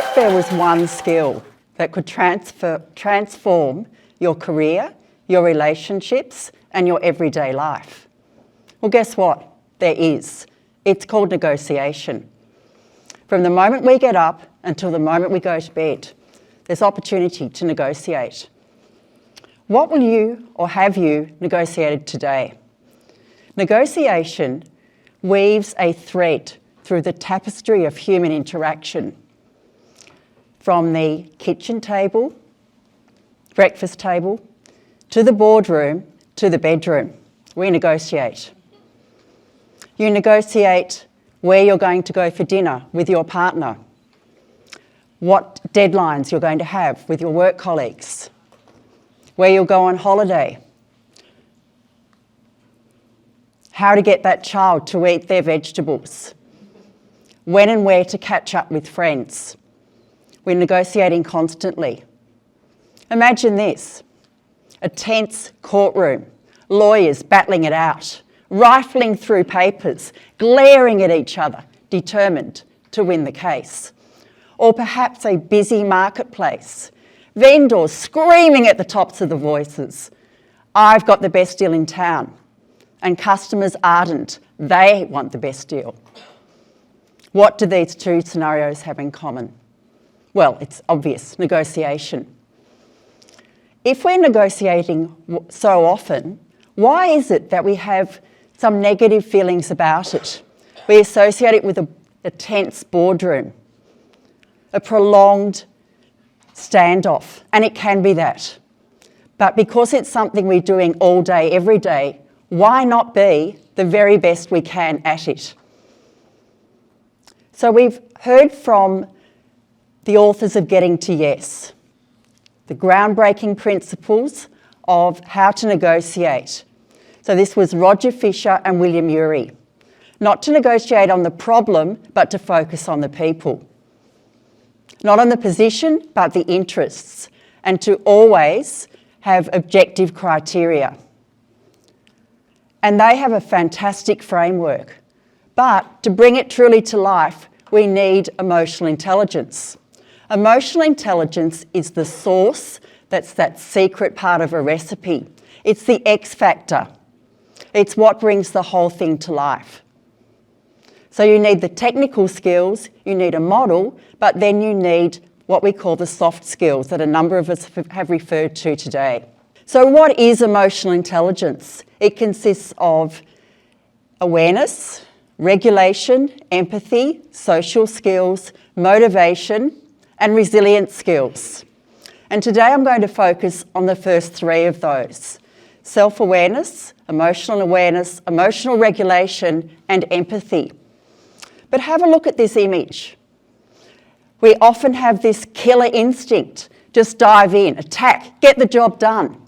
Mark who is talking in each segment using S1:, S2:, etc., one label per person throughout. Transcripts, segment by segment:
S1: if there was one skill that could transform your career, your relationships, and your everyday life, well, guess what? There is. It's called negotiation. From the moment we get up until the moment we go to bed, there's opportunity to negotiate. What will you or have you negotiated today? Negotiation weaves a thread through the tapestry of human interaction. From the kitchen table, breakfast table, to the boardroom, to the bedroom, we negotiate. You negotiate where you're going to go for dinner with your partner, what deadlines you're going to have with your work colleagues, where you'll go on holiday, how to get that child to eat their vegetables, when and where to catch up with friends. We're negotiating constantly. Imagine this, a tense courtroom, lawyers battling it out, rifling through papers, glaring at each other, determined to win the case. Or perhaps a busy marketplace, vendors screaming at the tops of the voices, I've got the best deal in town, and customers ardent, they want the best deal. What do these two scenarios have in common? Well, it's obvious, negotiation. If we're negotiating so often, why is it that we have some negative feelings about it? We associate it with a tense boardroom, a prolonged standoff, and it can be that. But because it's something we're doing all day, every day, why not be the very best we can at it? So we've heard from the authors of Getting to Yes, the groundbreaking principles of how to negotiate. So this was Roger Fisher and William Ury. Not to negotiate on the problem, but to focus on the people. Not on the position, but the interests, and to always have objective criteria. And they have a fantastic framework. But to bring it truly to life, we need emotional intelligence. Emotional intelligence is the sauce that's that secret part of a recipe. It's the X factor. It's what brings the whole thing to life. So you need the technical skills, you need a model, but then you need what we call the soft skills that a number of us have referred to today. So what is emotional intelligence? It consists of awareness, regulation, empathy, social skills, motivation, and resilience skills. And today I'm going to focus on the first three of those: self-awareness, emotional regulation, and empathy. But have a look at this image. We often have this killer instinct, just dive in, attack, get the job done.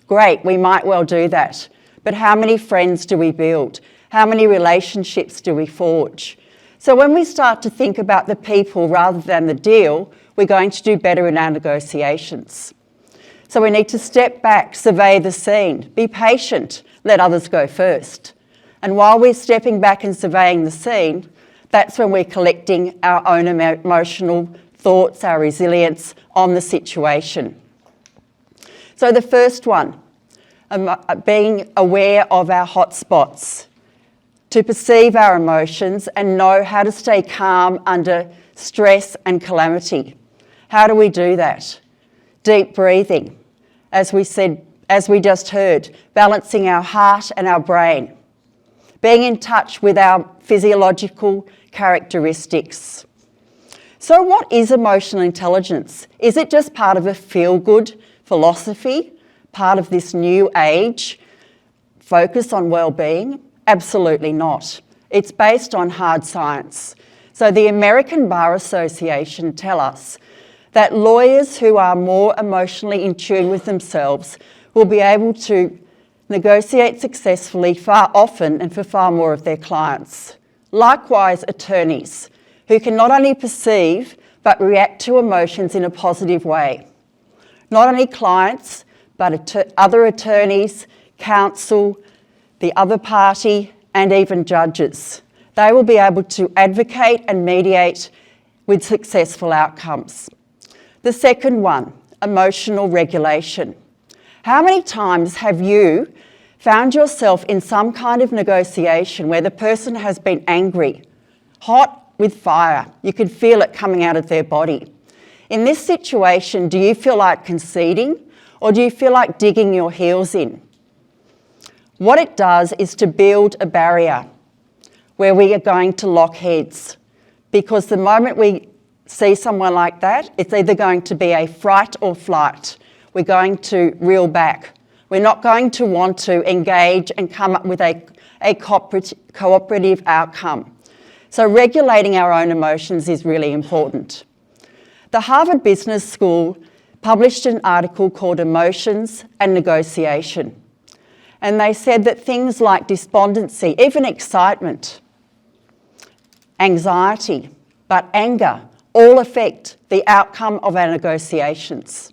S1: Great, we might well do that. But how many friends do we build? How many relationships do we forge? So when we start to think about the people rather than the deal, we're going to do better in our negotiations. So we need to step back, survey the scene, be patient, let others go first. And while we're stepping back and surveying the scene, that's when we're collecting our own emotional thoughts, our resilience on the situation. So the first one, being aware of our hotspots, to perceive our emotions and know how to stay calm under stress and calamity. How do we do that? Deep breathing, as we just heard, balancing our heart and our brain, being in touch with our physiological characteristics. So what is emotional intelligence? Is it just part of a feel-good philosophy, part of this new age focus on well-being? Absolutely not. It's based on hard science. So the American Bar Association tell us that lawyers who are more emotionally in tune with themselves will be able to negotiate successfully far often and for far more of their clients. Likewise, attorneys who can not only perceive but react to emotions in a positive way. Not only clients, but other attorneys, counsel, the other party, and even judges. They will be able to advocate and mediate with successful outcomes. The second one, emotional regulation. How many times have you found yourself in some kind of negotiation where the person has been angry, hot with fire? You can feel it coming out of their body. In this situation, do you feel like conceding or do you feel like digging your heels in? What it does is to build a barrier where we are going to lock heads, because the moment we see someone like that, it's either going to be a fright or flight. We're going to reel back. We're not going to want to engage and come up with a cooperative outcome. So regulating our own emotions is really important. The Harvard Business School published an article called Emotions and Negotiation. And they said that things like despondency, even excitement, anxiety, but anger, all affect the outcome of our negotiations.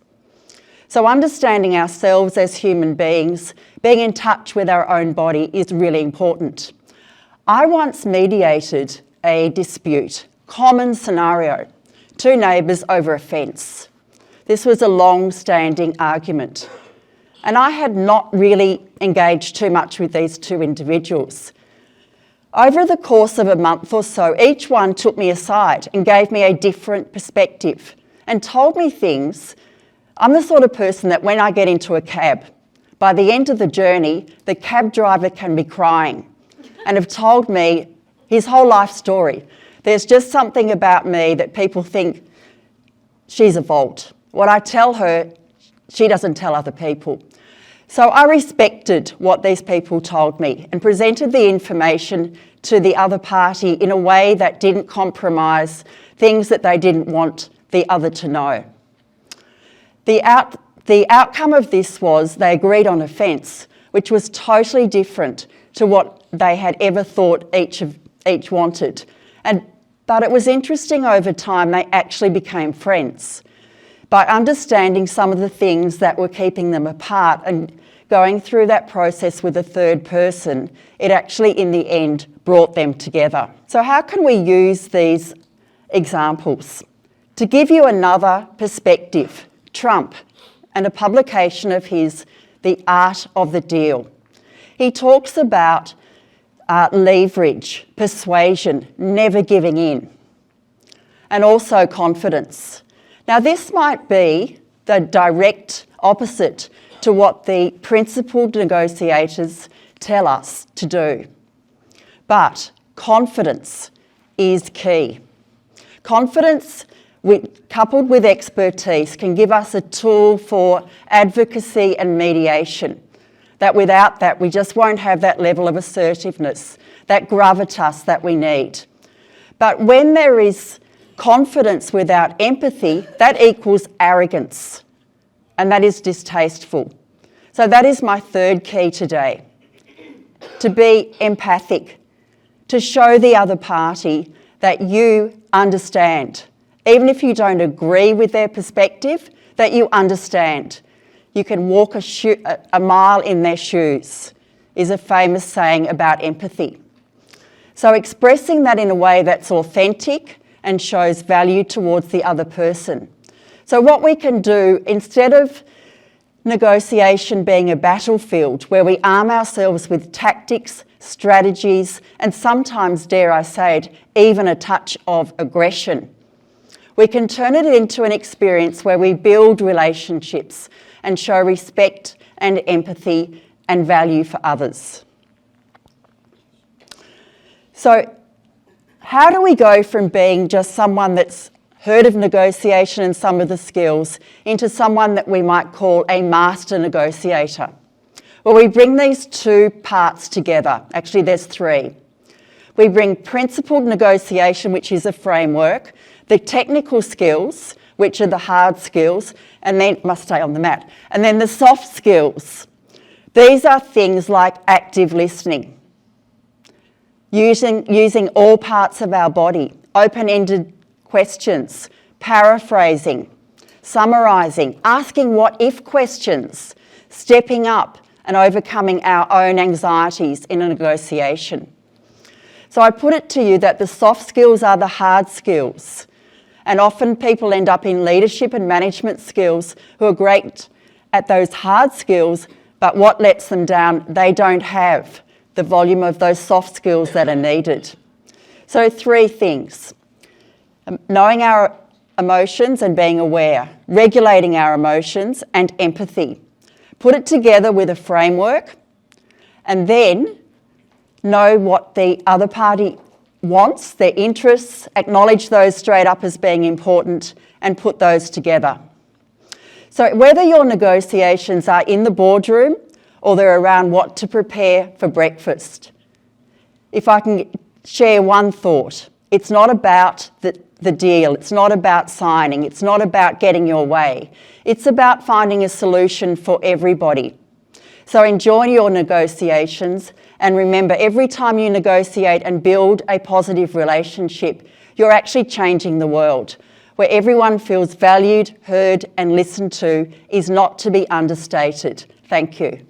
S1: So understanding ourselves as human beings, being in touch with our own body is really important. I once mediated a dispute, common scenario, 2 neighbours over a fence. This was a long-standing argument. And I had not really engaged too much with these 2 individuals. Over the course of a month or so, each one took me aside and gave me a different perspective and told me things. I'm the sort of person that when I get into a cab, by the end of the journey, the cab driver can be crying and have told me his whole life story. There's just something about me that people think she's a vault. What I tell her, she doesn't tell other people. So I respected what these people told me and presented the information to the other party in a way that didn't compromise things that they didn't want the other to know. The outcome of this was they agreed on a fence, which was totally different to what they had ever thought each wanted. But it was interesting over time, they actually became friends by understanding some of the things that were keeping them apart and going through that process with a third person. It actually, in the end, brought them together. So how can we use these examples? To give you another perspective, Trump and a publication of his, The Art of the Deal. He talks about leverage, persuasion, never giving in, and also confidence. Now, this might be the direct opposite to what the principled negotiators tell us to do. But confidence is key. Confidence, coupled with expertise, can give us a tool for advocacy and mediation. That without that, we just won't have that level of assertiveness, that gravitas that we need. But when there is confidence without empathy, that equals arrogance, and that is distasteful. So that is my third key today, to be empathic, to show the other party that you understand. Even if you don't agree with their perspective, that you understand. You can walk a mile in their shoes, is a famous saying about empathy. So expressing that in a way that's authentic and shows value towards the other person. So what we can do, instead of negotiation being a battlefield where we arm ourselves with tactics, strategies, and sometimes, dare I say it, even a touch of aggression, we can turn it into an experience where we build relationships and show respect and empathy and value for others. So how do we go from being just someone that's heard of negotiation and some of the skills into someone that we might call a master negotiator? Well, we bring these 2 parts together. Actually, there's 3. We bring principled negotiation, which is a framework, the technical skills, which are the hard skills, and then, must stay on the mat, and then the soft skills. These are things like active listening, using all parts of our body, open-ended questions, paraphrasing, summarising, asking what-if questions, stepping up and overcoming our own anxieties in a negotiation. So I put it to you that the soft skills are the hard skills. And often people end up in leadership and management skills who are great at those hard skills, but what lets them down, they don't have the volume of those soft skills that are needed. So 3 things: knowing our emotions and being aware, regulating our emotions, and empathy. Put it together with a framework, and then know what the other party wants, their interests, acknowledge those straight up as being important, and put those together. So whether your negotiations are in the boardroom or they're around what to prepare for breakfast, if I can share one thought, it's not about the deal, it's not about signing, it's not about getting your way. It's about finding a solution for everybody. So enjoy your negotiations, and remember, every time you negotiate and build a positive relationship, you're actually changing the world. Where everyone feels valued, heard, and listened to is not to be understated. Thank you.